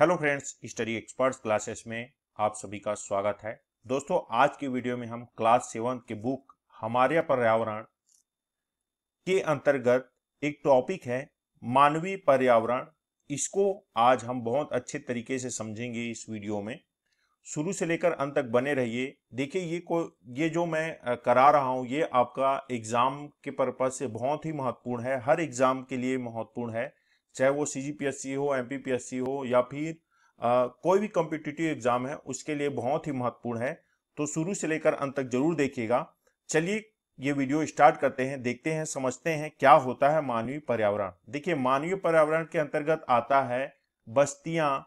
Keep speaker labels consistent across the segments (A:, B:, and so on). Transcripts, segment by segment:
A: Hello friends, study experts classes में आप सभी का स्वागत है। दोस्तों, आज की वीडियो में हम क्लास 7 की बुक हमारे पर्यावरण के अंतर्गत एक टॉपिक है मानवीय पर्यावरण। इसको आज हम बहुत अच्छे तरीके से समझेंगे। इस वीडियो में शुरू से लेकर अंत तक बने रहिए। देखिए, ये जो मैं करा रहा हूँ, ये आपका एग्जाम के पर्पज से बहुत ही महत्वपूर्ण है। हर एग्जाम के लिए महत्वपूर्ण है, चाहे वो सीजीपीएससी हो, एमपीपीएससी हो या फिर कोई भी कॉम्पिटिटिव एग्जाम है, उसके लिए बहुत ही महत्वपूर्ण है। तो शुरू से लेकर अंत तक जरूर देखिएगा। चलिए, ये वीडियो स्टार्ट करते हैं, देखते हैं, समझते हैं क्या होता है मानवीय पर्यावरण। देखिए, मानवीय पर्यावरण के अंतर्गत आता है बस्तियां,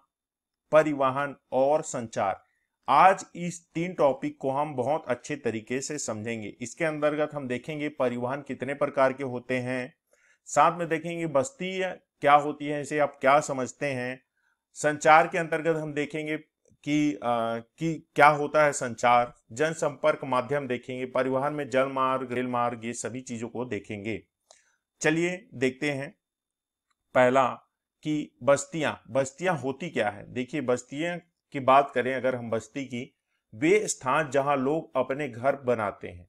A: परिवहन और संचार। आज इस तीन टॉपिक को हम बहुत अच्छे तरीके से समझेंगे। इसके अंतर्गत हम देखेंगे परिवहन कितने प्रकार के होते हैं, साथ में देखेंगे बस्ती क्या होती है, इसे आप क्या समझते हैं। संचार के अंतर्गत हम देखेंगे कि क्या होता है संचार, जनसंपर्क माध्यम देखेंगे, परिवहन में जल मार्ग, रेल मार्ग, ये सभी चीजों को देखेंगे। चलिए देखते हैं। पहला कि बस्तियां होती क्या है। देखिए, बस्तियां की बात करें अगर हम बस्ती की, वे स्थान जहां लोग अपने घर बनाते हैं।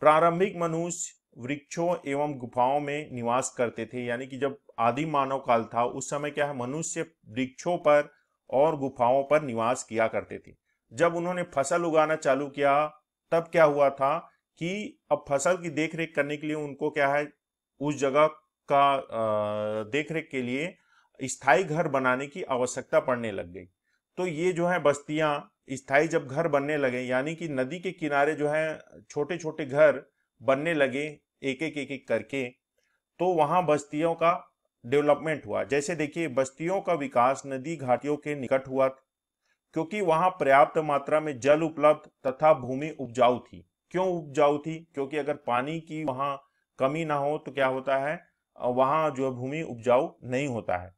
A: प्रारंभिक मनुष्य वृक्षों एवं गुफाओं में निवास करते थे, यानी कि जब आदिम मानव काल था उस समय क्या है, मनुष्य वृक्षों पर और गुफाओं पर निवास किया करते थे। जब उन्होंने फसल उगाना चालू किया, तब क्या हुआ था कि अब फसल की देखरेख करने के लिए उनको क्या है, उस जगह का देखरेख के लिए स्थायी घर बनाने की आवश्यकता पड़ने लग गई। तो ये जो है बस्तियां स्थायी जब घर बनने लगे, यानी कि नदी के किनारे जो है छोटे छोटे घर बनने लगे, एक एक करके, तो वहां बस्तियों का डेवलपमेंट हुआ। जैसे देखिए, बस्तियों का विकास नदी घाटियों के निकट हुआ, क्योंकि वहां पर्याप्त मात्रा में जल उपलब्ध तथा भूमि उपजाऊ थी। क्यों उपजाऊ थी? क्योंकि अगर पानी की वहां कमी ना हो तो क्या होता है, वहां जो भूमि उपजाऊ नहीं होता है।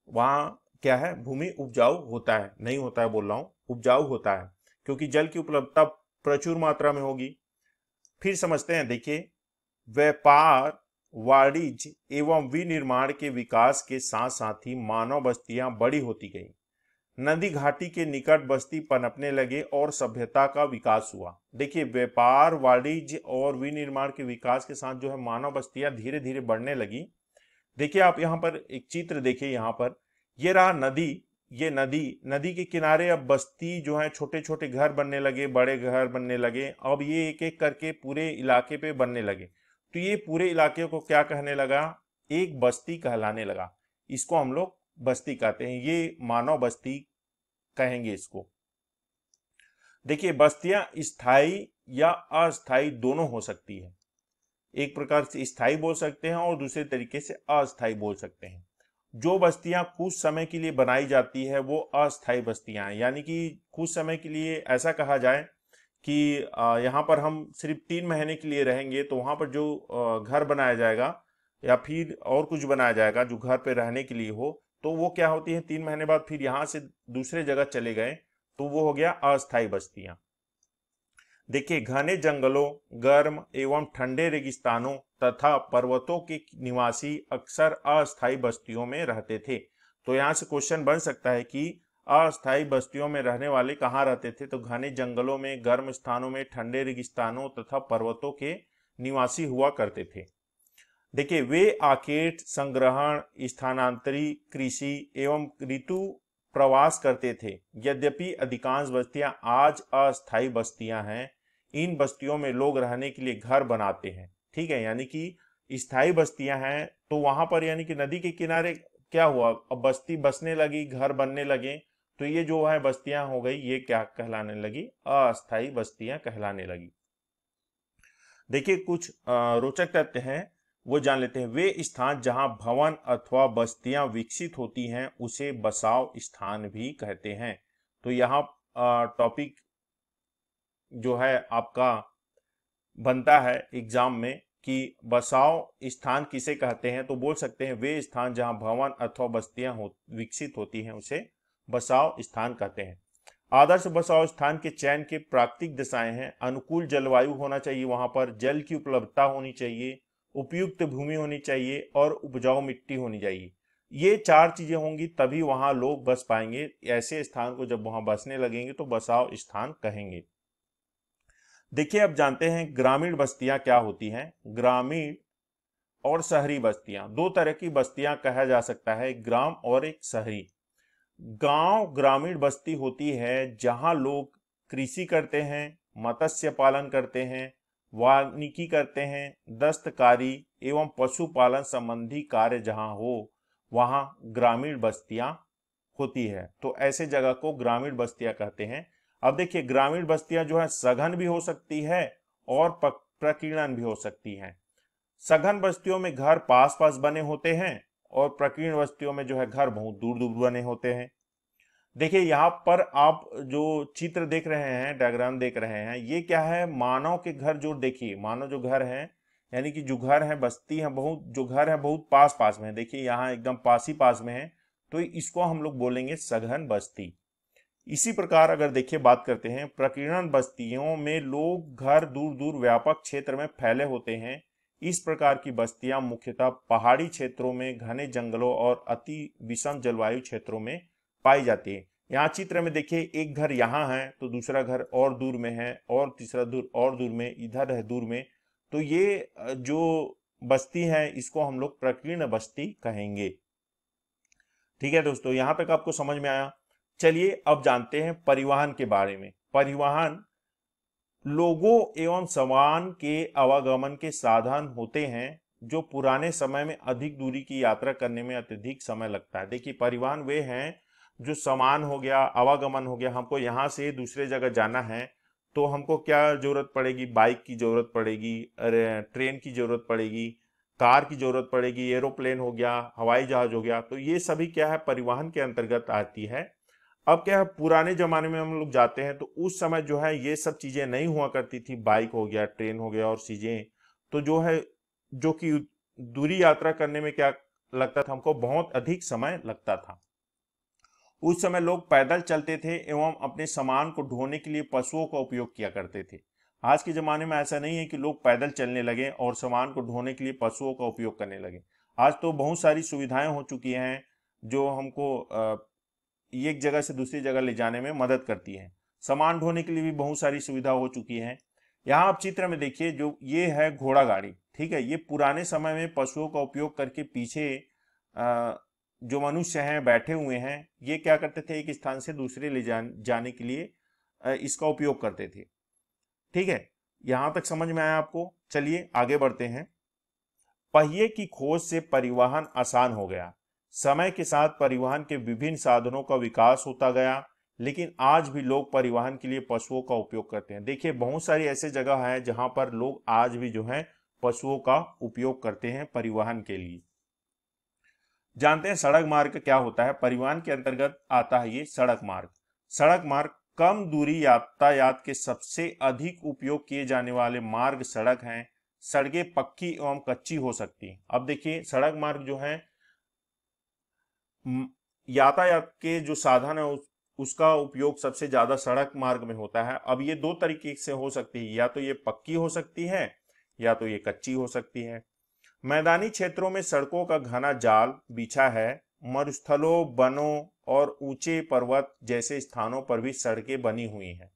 A: वहां क्या है, भूमि उपजाऊ होता है, नहीं होता है बोल रहा हूं, उपजाऊ होता है, क्योंकि जल की उपलब्धता प्रचुर मात्रा में होगी। फिर समझते हैं। देखिए, व्यापार, वाणिज्य एवं विनिर्माण के विकास के साथ साथ ही मानव बस्तियां बड़ी होती गई। नदी घाटी के निकट बस्ती पनपने लगे और सभ्यता का विकास हुआ। देखिए, व्यापार, वाणिज्य और विनिर्माण के विकास के साथ जो है मानव बस्तियां धीरे धीरे बढ़ने लगी। देखिए, आप यहाँ पर एक चित्र देखिए, यहाँ पर ये रहा नदी। ये नदी, नदी के किनारे अब बस्ती जो है, छोटे छोटे घर बनने लगे, बड़े घर बनने लगे। अब ये एक एक करके पूरे इलाके पे बनने लगे। तो ये पूरे इलाके को क्या कहने लगा, एक बस्ती कहलाने लगा। इसको हम लोग बस्ती कहते हैं, ये मानव बस्ती कहेंगे इसको। देखिए, बस्तियां स्थायी या अस्थायी दोनों हो सकती है। एक प्रकार से स्थायी बोल सकते हैं और दूसरे तरीके से अस्थायी बोल सकते हैं। जो बस्तियां कुछ समय के लिए बनाई जाती है वो अस्थायी बस्तियां हैं, यानी कि कुछ समय के लिए ऐसा कहा जाए कि यहाँ पर हम सिर्फ 3 महीने के लिए रहेंगे, तो वहां पर जो घर बनाया जाएगा या फिर और कुछ बनाया जाएगा जो घर पे रहने के लिए हो, तो वो क्या होती है, 3 महीने बाद फिर यहाँ से दूसरे जगह चले गए, तो वो हो गया अस्थायी बस्तियां। देखिए, घने जंगलों, गर्म एवं ठंडे रेगिस्तानों तथा पर्वतों के निवासी अक्सर अस्थायी बस्तियों में रहते थे। तो यहाँ से क्वेश्चन बन सकता है कि अस्थायी बस्तियों में रहने वाले कहाँ रहते थे, तो घने जंगलों में, गर्म स्थानों में, ठंडे रेगिस्तानों तथा पर्वतों के निवासी हुआ करते थे। देखिए, वे आकेट संग्रहण, स्थानांतरी कृषि एवं ऋतु प्रवास करते थे। यद्यपि अधिकांश बस्तियां आज अस्थायी बस्तियां हैं, इन बस्तियों में लोग रहने के लिए घर बनाते हैं। ठीक है, यानी कि स्थायी बस्तियां हैं, तो वहां पर यानी कि नदी के किनारे क्या हुआ, अब बस्ती बसने लगी, घर बनने लगे, तो ये जो है बस्तियां हो गई, ये क्या कहलाने लगी, अस्थायी बस्तियां कहलाने लगी। देखिए, कुछ रोचक तथ्य हैं, वो जान लेते हैं। वे स्थान जहां भवन अथवा बस्तियां विकसित होती हैं उसे बसाव स्थान भी कहते हैं। तो यहाँ टॉपिक जो है आपका बनता है एग्जाम में कि बसाव स्थान किसे कहते हैं, तो बोल सकते हैं वे स्थान जहां भवन अथवा बस्तियां विकसित होती हैं उसे बसाव स्थान कहते हैं। आदर्श बसाव स्थान के चयन के प्राकृतिक दशाएं हैं। अनुकूल जलवायु होना चाहिए, वहां पर जल की उपलब्धता होनी चाहिए, उपयुक्त भूमि होनी चाहिए और उपजाऊ मिट्टी होनी चाहिए। ये 4 चीजें होंगी तभी वहां लोग बस पाएंगे। ऐसे स्थान को जब वहां बसने लगेंगे तो बसाव स्थान कहेंगे। देखिए अब जानते हैं ग्रामीण बस्तियां क्या होती हैं। ग्रामीण और शहरी बस्तियां, दो तरह की बस्तियां कहा जा सकता है, एक ग्राम और एक शहरी। गांव ग्रामीण बस्ती होती है जहां लोग कृषि करते हैं, मत्स्य पालन करते हैं, वानिकी करते हैं, दस्तकारी एवं पशुपालन संबंधी कार्य जहां हो वहां ग्रामीण बस्तियां होती है। तो ऐसे जगह को ग्रामीण बस्तियां कहते हैं। अब देखिए ग्रामीण बस्तियां जो है सघन भी हो सकती है और प्रकीर्णन भी हो सकती हैं। सघन बस्तियों में घर पास पास बने होते हैं और प्रकीर्ण बस्तियों में जो है घर बहुत दूर दूर बने होते हैं। देखिए यहाँ पर आप जो चित्र देख रहे हैं, डायग्राम देख रहे हैं, ये क्या है, मानव के घर जो देखिए, मानव जो घर है, यानी कि जो घर है बस्ती है बहुत, जो घर है बहुत पास पास में है, देखिए यहाँ एकदम पास ही पास में है, तो इसको हम लोग बोलेंगे सघन बस्ती। इसी प्रकार अगर देखिए बात करते हैं प्रकीर्णन बस्तियों में लोग घर दूर दूर व्यापक क्षेत्र में फैले होते हैं। इस प्रकार की बस्तियां मुख्यतः पहाड़ी क्षेत्रों में, घने जंगलों और अति विषम जलवायु क्षेत्रों में पाई जाती है। यहाँ चित्र में देखिए एक घर यहाँ है तो दूसरा घर और दूर में है और तीसरा दूर और दूर में, इधर है दूर में, तो ये जो बस्ती है इसको हम लोग प्रकीर्ण बस्ती कहेंगे। ठीक है दोस्तों, यहां तक आपको समझ में आया। चलिए अब जानते हैं परिवहन के बारे में। परिवहन लोगों एवं सामान के आवागमन के साधन होते हैं जो पुराने समय में अधिक दूरी की यात्रा करने में अत्यधिक समय लगता है। देखिए परिवहन वे हैं जो सामान हो गया, आवागमन हो गया, हमको यहाँ से दूसरे जगह जाना है तो हमको क्या जरूरत पड़ेगी, बाइक की जरूरत पड़ेगी, ट्रेन की जरूरत पड़ेगी, कार की जरूरत पड़ेगी, एरोप्लेन हो गया, हवाई जहाज हो गया, तो ये सभी क्या है परिवहन के अंतर्गत आती है। अब क्या है पुराने जमाने में हम लोग जाते हैं तो उस समय जो है ये सब चीजें नहीं हुआ करती थी, बाइक हो गया, ट्रेन हो गया और चीजें, तो जो है जो कि दूरी यात्रा करने में क्या लगता था, हमको बहुत अधिक समय लगता था। उस समय लोग पैदल चलते थे एवं अपने सामान को ढोने के लिए पशुओं का उपयोग किया करते थे। आज के जमाने में ऐसा नहीं है कि लोग पैदल चलने लगे और सामान को ढोने के लिए पशुओं का उपयोग करने लगे। आज तो बहुत सारी सुविधाएं हो चुकी हैं जो हमको एक जगह से दूसरी जगह ले जाने में मदद करती हैं। सामान ढोने के लिए भी बहुत सारी सुविधा हो चुकी है। यहाँ आप चित्र में देखिए जो ये है घोड़ा गाड़ी, ठीक है, ये पुराने समय में पशुओं का उपयोग करके पीछे जो मनुष्य हैं बैठे हुए हैं, ये क्या करते थे, एक स्थान से दूसरे ले जाने के लिए इसका उपयोग करते थे। ठीक है, यहां तक समझ में आया आपको। चलिए आगे बढ़ते हैं। पहिए की खोज से परिवहन आसान हो गया। समय के साथ परिवहन के विभिन्न साधनों का विकास होता गया, लेकिन आज भी लोग परिवहन के लिए पशुओं का उपयोग करते हैं। देखिए बहुत सारी ऐसे जगह है जहां पर लोग आज भी जो है पशुओं का उपयोग करते हैं परिवहन के लिए। जानते हैं सड़क मार्ग क्या होता है। परिवहन के अंतर्गत आता है ये सड़क मार्ग। सड़क मार्ग कम दूरी यातायात के सबसे अधिक उपयोग किए जाने वाले मार्ग सड़क हैं। सड़कें पक्की एवं कच्ची हो सकती हैं। अब देखिए सड़क मार्ग जो है यातायात के जो साधन है उसका उपयोग सबसे ज्यादा सड़क मार्ग में होता है। अब ये दो तरीके से हो सकती है, या तो ये पक्की हो सकती है या तो ये कच्ची हो सकती है। मैदानी क्षेत्रों में सड़कों का घना जाल बिछा है। मरुस्थलों, वनों और ऊंचे पर्वत जैसे स्थानों पर भी सड़कें बनी हुई हैं।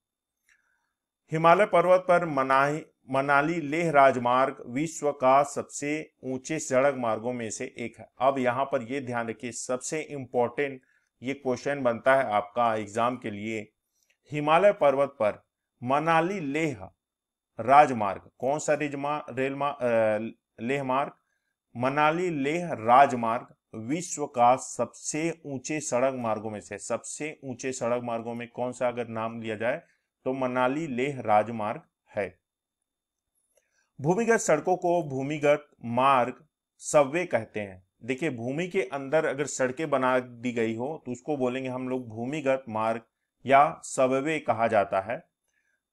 A: हिमालय पर्वत पर मनाली लेह राजमार्ग विश्व का सबसे ऊंचे सड़क मार्गों में से एक है। अब यहाँ पर ये ध्यान रखिए, सबसे इंपॉर्टेंट ये क्वेश्चन बनता है आपका एग्जाम के लिए। हिमालय पर्वत पर मनाली लेह राजमार्ग, कौन सा लेह मार्ग, मनाली लेह राजमार्ग विश्व का सबसे ऊंचे सड़क मार्गों में से, सबसे ऊंचे सड़क मार्गों में कौन सा अगर नाम लिया जाए तो मनाली लेह राजमार्ग है। भूमिगत सड़कों को भूमिगत मार्ग सबवे कहते हैं। देखिए भूमि के अंदर अगर सड़कें बना दी गई हो तो उसको बोलेंगे हम लोग भूमिगत मार्ग या सबवे कहा जाता है।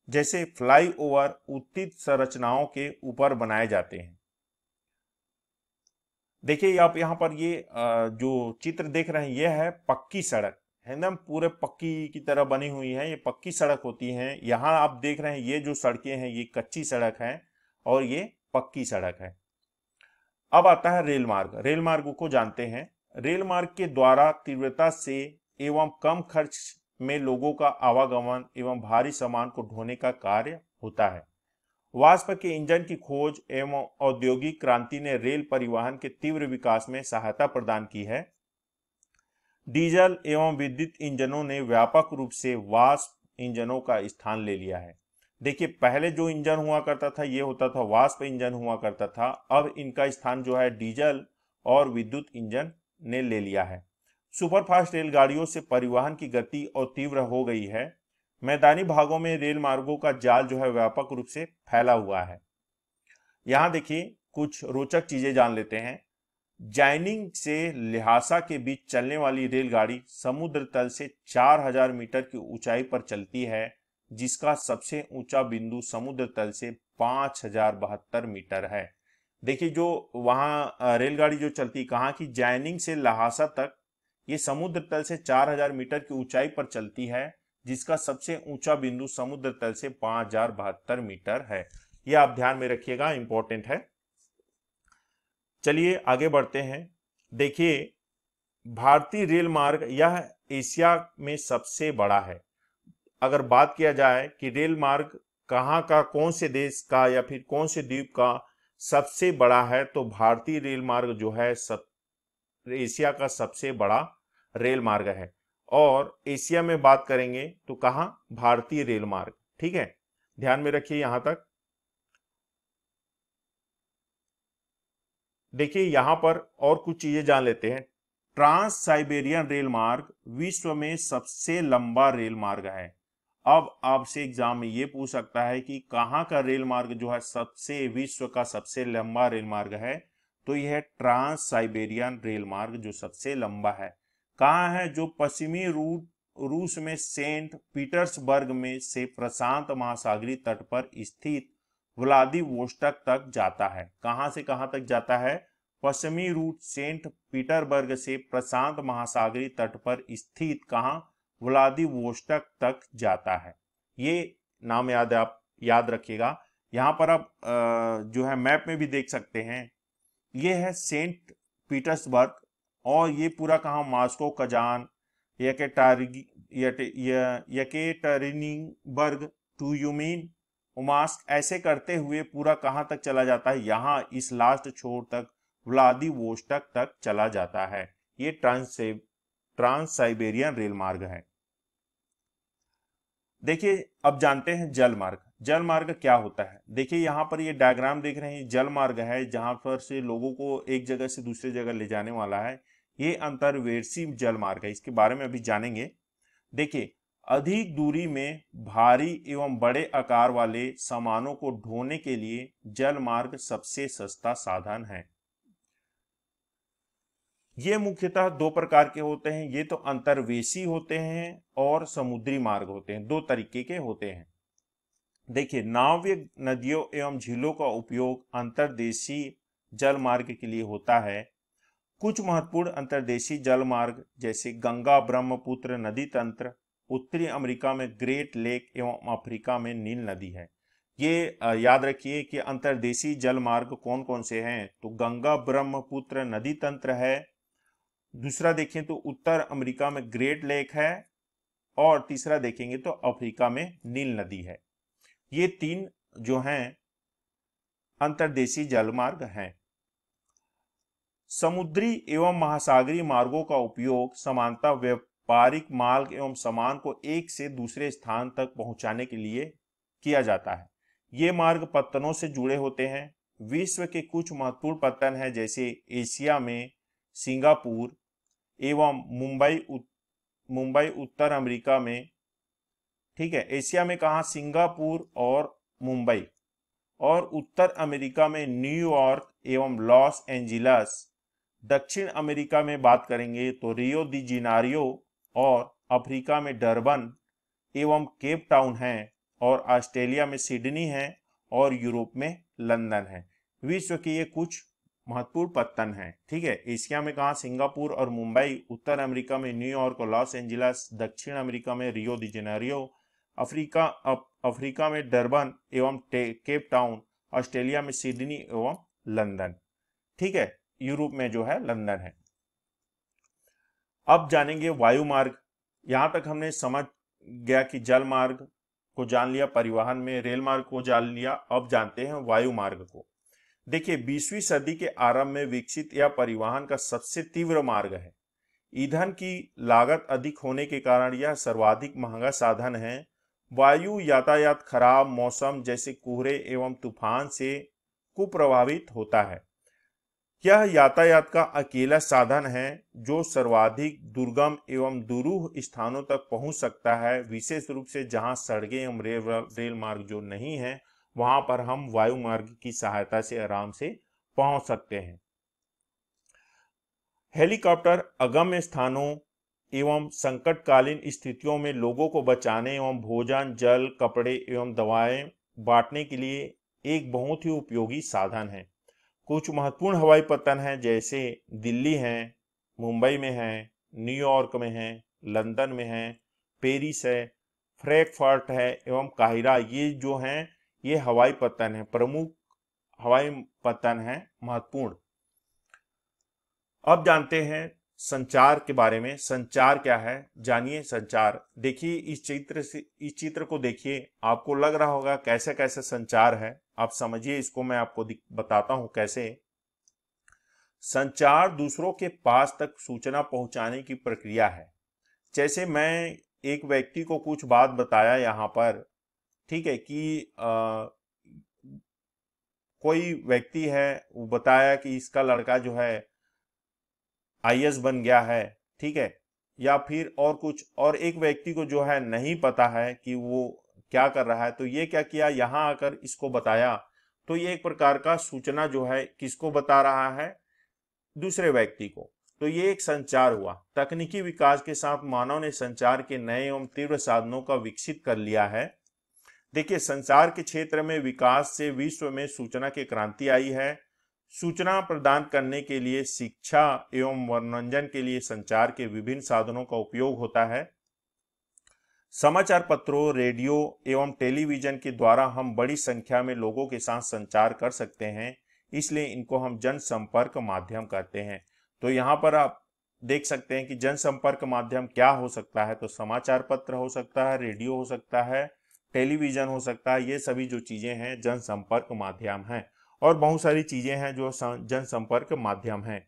A: जैसे फ्लाईओवर उत्तीत संरचनाओं के ऊपर बनाए जाते हैं। देखिए आप यहाँ पर ये जो चित्र देख रहे हैं ये है पक्की सड़क, एकदम पूरे पक्की की तरह बनी हुई है, ये पक्की सड़क होती है। यहाँ आप देख रहे हैं ये जो सड़कें हैं ये कच्ची सड़क है और ये पक्की सड़क है। अब आता है रेल मार्ग। रेल मार्ग को जानते हैं। रेल मार्ग के द्वारा तीव्रता से एवं कम खर्च में लोगों का आवागमन एवं भारी सामान को ढोने का कार्य होता है। वाष्प के इंजन की खोज एवं औद्योगिक क्रांति ने रेल परिवहन के तीव्र विकास में सहायता प्रदान की है। डीजल एवं विद्युत इंजनों ने व्यापक रूप से वाष्प इंजनों का स्थान ले लिया है। देखिए, पहले जो इंजन हुआ करता था ये होता था वाष्प इंजन हुआ करता था, अब इनका स्थान जो है डीजल और विद्युत इंजन ने ले लिया है। सुपरफास्ट रेलगाड़ियों से परिवहन की गति और तीव्र हो गई है। मैदानी भागों में रेल मार्गों का जाल जो है व्यापक रूप से फैला हुआ है। यहां देखिए कुछ रोचक चीजें जान लेते हैं। जैनिंग से ल्हासा के बीच चलने वाली रेलगाड़ी समुद्र तल से 4000 मीटर की ऊंचाई पर चलती है, जिसका सबसे ऊंचा बिंदु समुद्र तल से 5072 मीटर है। देखिए, जो वहां रेलगाड़ी जो चलती कहाँ की, जैनिंग से ल्हासा तक, ये समुद्र तल से 4000 मीटर की ऊंचाई पर चलती है, जिसका सबसे ऊंचा बिंदु समुद्र तल से 5072 मीटर है। यह आप ध्यान में रखिएगा, इंपॉर्टेंट है। चलिए आगे बढ़ते हैं। देखिए, भारतीय रेल मार्ग यह एशिया में सबसे बड़ा है। अगर बात किया जाए कि रेल मार्ग कहाँ का, कौन से देश का या फिर कौन से द्वीप का सबसे बड़ा है, तो भारतीय रेल मार्ग जो है एशिया का सबसे बड़ा रेल मार्ग है। और एशिया में बात करेंगे तो कहाँ, भारतीय रेल मार्ग। ठीक है, ध्यान में रखिए यहां तक। देखिए यहां पर और कुछ चीजें जान लेते हैं। ट्रांस साइबेरियन रेल मार्ग विश्व में सबसे लंबा रेल मार्ग है। अब आपसे एग्जाम में ये पूछ सकता है कि कहाँ का रेल मार्ग जो है सबसे, विश्व का सबसे लंबा रेल मार्ग है, तो यह ट्रांस साइबेरियन रेल मार्ग जो सबसे लंबा है। कहाँ है, जो पश्चिमी रूस में सेंट पीटर्सबर्ग में से प्रशांत महासागरीय तट पर स्थित व्लादिवोस्टक तक जाता है। कहां से कहां तक जाता है, पश्चिमी रूट सेंट पीटर्सबर्ग से प्रशांत महासागरीय तट पर स्थित कहां, व्लादिवोस्टक तक जाता है। ये नाम आप याद रखिएगा। यहां पर आप जो है मैप में भी देख सकते हैं, ये है सेंट पीटर्सबर्ग, और ये पूरा कहाँ, मॉस्को, कजान, यकेटरिनबर्ग, ट्यूमेन, उमास्क, ऐसे करते हुए पूरा कहां तक चला जाता है, यहां इस लास्ट छोर तक, व्लादिवोस्टक तक चला जाता है। ये ट्रांस साइबेरियन रेल मार्ग है। देखिए अब जानते हैं जल मार्ग। जल मार्ग क्या होता है। देखिए यहाँ पर ये डायग्राम देख रहे हैं, जल मार्ग है जहां पर से लोगों को एक जगह से दूसरी जगह ले जाने वाला है। ये अंतर्वेशी जल मार्ग है, इसके बारे में अभी जानेंगे। देखिए, अधिक दूरी में भारी एवं बड़े आकार वाले सामानों को ढोने के लिए जल मार्ग सबसे सस्ता साधन है। ये मुख्यतः दो प्रकार के होते हैं, ये तो अंतर्वेशी होते हैं और समुद्री मार्ग होते हैं, दो तरीके के होते हैं। देखिए, नाव्य नदियों एवं झीलों का उपयोग अंतर्देशीय जल मार्ग के लिए होता है। कुछ महत्वपूर्ण अंतर्देशीय जल मार्ग जैसे गंगा ब्रह्मपुत्र नदी तंत्र, उत्तरी अमेरिका में ग्रेट लेक एवं अफ्रीका में नील नदी है। ये याद रखिए कि अंतर्देशीय जल मार्ग कौन कौन से हैं, तो गंगा ब्रह्मपुत्र नदी तंत्र है, दूसरा देखें तो उत्तर अमेरिका में ग्रेट लेक है, और तीसरा देखेंगे तो अफ्रीका में नील नदी है। ये तीन जो हैं अंतर्देशीय जल मार्ग हैं। समुद्री एवं महासागरीय मार्गों का उपयोग सामान्यतः व्यापारिक माल एवं सामान को एक से दूसरे स्थान तक पहुंचाने के लिए किया जाता है। ये मार्ग पत्तनों से जुड़े होते हैं। विश्व के कुछ महत्वपूर्ण पत्तन हैं, जैसे एशिया में सिंगापुर एवं मुंबई उत्तर अमेरिका में। ठीक है, एशिया में कहा, सिंगापुर और मुंबई, और उत्तर अमेरिका में न्यूयॉर्क एवं लॉस एंजिलस। दक्षिण अमेरिका में बात करेंगे तो रियो दी जेनेरियो, और अफ्रीका में डरबन एवं केप टाउन है, और ऑस्ट्रेलिया में सिडनी है, और यूरोप में लंदन है। विश्व के ये कुछ महत्वपूर्ण पत्तन हैं। ठीक है, एशिया में कहा, सिंगापुर और मुंबई, उत्तर अमेरिका में न्यूयॉर्क और लॉस एंजिलस, दक्षिण अमेरिका में रियो दी जेनेरियो, अफ्रीका में डरबन एवं केप टाउन, ऑस्ट्रेलिया में सिडनी एवं लंदन। ठीक है, यूरोप में जो है लंदन है। अब जानेंगे वायु मार्ग। यहां तक हमने समझ गया कि जल मार्ग को जान लिया, परिवहन में रेल मार्ग को जान लिया, अब जानते हैं वायु मार्ग को। देखिए 20वीं सदी के आरंभ में विकसित यह परिवहन का सबसे तीव्र मार्ग है। ईंधन की लागत अधिक होने के कारण यह सर्वाधिक महंगा साधन है। वायु यातायात खराब मौसम जैसे कोहरे एवं तूफान से कुप्रभावित होता है। यह यातायात का अकेला साधन है जो सर्वाधिक दुर्गम एवं दुरूह स्थानों तक पहुंच सकता है, विशेष रूप से जहां सड़कें एवं रेल मार्ग जो नहीं है वहां पर हम वायु मार्ग की सहायता से आराम से पहुंच सकते हैं। हेलीकॉप्टर अगम्य स्थानों एवं संकटकालीन स्थितियों में लोगों को बचाने एवं भोजन जल कपड़े एवं दवाएं बांटने के लिए एक बहुत ही उपयोगी साधन है। कुछ महत्वपूर्ण हवाई पत्तन हैं जैसे दिल्ली है, मुंबई में है, न्यूयॉर्क में है, लंदन में है, पेरिस है, फ्रैंकफर्ट है एवं काहिरा। ये जो हैं ये हवाई पत्तन है, प्रमुख हवाई पत्तन है महत्वपूर्ण। अब जानते हैं संचार के बारे में। संचार क्या है जानिए। संचार देखिए इस चित्र को देखिए, आपको लग रहा होगा कैसे कैसे संचार है। आप समझिए इसको, मैं आपको बताता हूं कैसे। संचार दूसरों के पास तक सूचना पहुंचाने की प्रक्रिया है। जैसे मैं एक व्यक्ति को कुछ बात बताया यहाँ पर, ठीक है, कि कोई व्यक्ति है वो बताया कि इसका लड़का जो है आईएएस बन गया है, ठीक है, या फिर और कुछ, और एक व्यक्ति को जो है नहीं पता है कि वो क्या कर रहा है, तो ये क्या किया, यहाँ आकर इसको बताया। तो ये एक प्रकार का सूचना जो है किसको बता रहा है, दूसरे व्यक्ति को। तो ये एक संचार हुआ। तकनीकी विकास के साथ मानव ने संचार के नए एवं तीव्र साधनों का विकसित कर लिया है। देखिए संचार के क्षेत्र में विकास से विश्व में सूचना की क्रांति आई है। सूचना प्रदान करने के लिए, शिक्षा एवं मनोरंजन के लिए संचार के विभिन्न साधनों का उपयोग होता है। समाचार पत्रों, रेडियो एवं टेलीविजन के द्वारा हम बड़ी संख्या में लोगों के साथ संचार कर सकते हैं, इसलिए इनको हम जनसंपर्क माध्यम कहते हैं। तो यहाँ पर आप देख सकते हैं कि जनसंपर्क माध्यम क्या हो सकता है। तो समाचार पत्र हो सकता है, रेडियो हो सकता है, टेलीविजन हो सकता है। ये सभी जो चीजें हैं जनसंपर्क माध्यम हैं, और बहुत सारी चीजें हैं जो जनसंपर्क माध्यम हैं।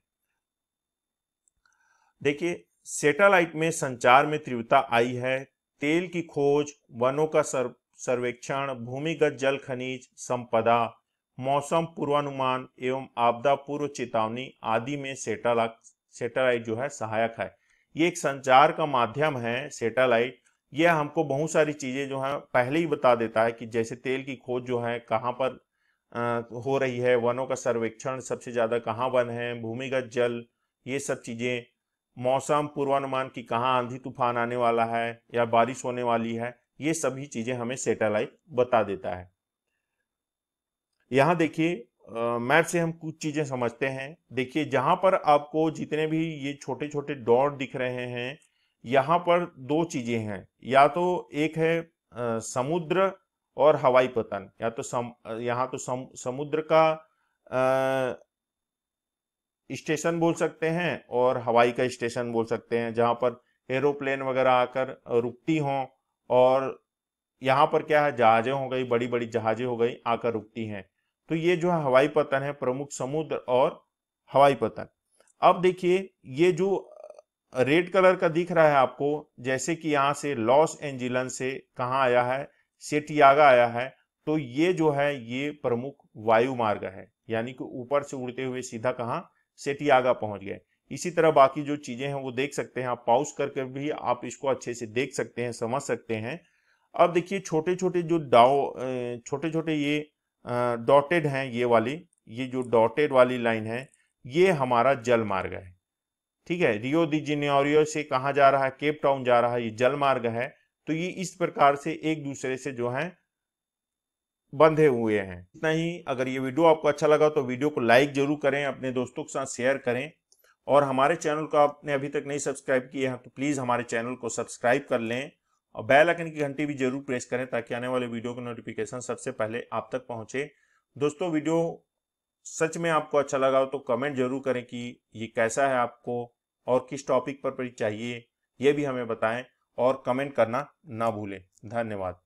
A: देखिए सैटेलाइट में संचार में तीव्रता आई है। तेल की खोज, वनों का सर्वेक्षण, भूमिगत जल खनिज संपदा, मौसम पूर्वानुमान एवं आपदा पूर्व चेतावनी आदि में सैटेलाइट जो है सहायक है। ये एक संचार का माध्यम है सैटेलाइट। यह हमको बहुत सारी चीजें जो है पहले ही बता देता है कि जैसे तेल की खोज जो है कहाँ पर हो रही है, वनों का सर्वेक्षण सबसे ज्यादा कहाँ वन है, भूमिगत जल, ये सब चीजें, मौसम पूर्वानुमान की कहाँ आंधी तूफान आने वाला है या बारिश होने वाली है, ये सभी चीजें हमें सैटेलाइट बता देता है। यहाँ देखिए मैप से हम कुछ चीजें समझते हैं। देखिए जहां पर आपको जितने भी ये छोटे छोटे डॉट दिख रहे हैं, यहाँ पर दो चीजें हैं। या तो एक है समुद्र और हवाई पतन, या तो यहाँ तो समुद्र का स्टेशन बोल सकते हैं और हवाई का स्टेशन बोल सकते हैं, जहां पर एरोप्लेन वगैरह आकर रुकती हों। और यहाँ पर क्या है, जहाजें हो गई, बड़ी बड़ी जहाजें हो गई आकर रुकती हैं। तो ये जो है हवाई पतन है, प्रमुख समुद्र और हवाई पतन। अब देखिए ये जो रेड कलर का दिख रहा है आपको, जैसे कि यहाँ से लॉस एंजिलन से कहाँ आया है, सेटियागा आया है। तो ये जो है ये प्रमुख वायु मार्ग है, यानी कि ऊपर से उड़ते हुए सीधा कहाँ, सेटियागा पहुंच गए। इसी तरह बाकी जो चीजें हैं वो देख सकते हैं आप, पॉज करके भी आप इसको अच्छे से देख सकते हैं, समझ सकते हैं। अब देखिए छोटे छोटे जो छोटे छोटे ये डॉटेड हैं, ये जो डॉटेड वाली लाइन है, ये हमारा जल मार्ग है। ठीक है, रियो दी जेनेरियो से कहाँ जा रहा है, केप टाउन जा रहा है, ये जल मार्ग है। तो ये इस प्रकार से एक दूसरे से जो है बंधे हुए हैं। इतना ही। अगर ये वीडियो आपको अच्छा लगा तो वीडियो को लाइक जरूर करें, अपने दोस्तों के साथ शेयर करें, और हमारे चैनल को आपने अभी तक नहीं सब्सक्राइब किया है तो प्लीज़ हमारे चैनल को सब्सक्राइब कर लें, और बेल आइकन की घंटी भी जरूर प्रेस करें ताकि आने वाले वीडियो की नोटिफिकेशन सबसे पहले आप तक पहुंचे। दोस्तों वीडियो सच में आपको अच्छा लगा हो तो कमेंट जरूर करें कि ये कैसा है आपको, और किस टॉपिक पर चाहिए ये भी हमें बताएं और कमेंट करना ना भूलें। धन्यवाद।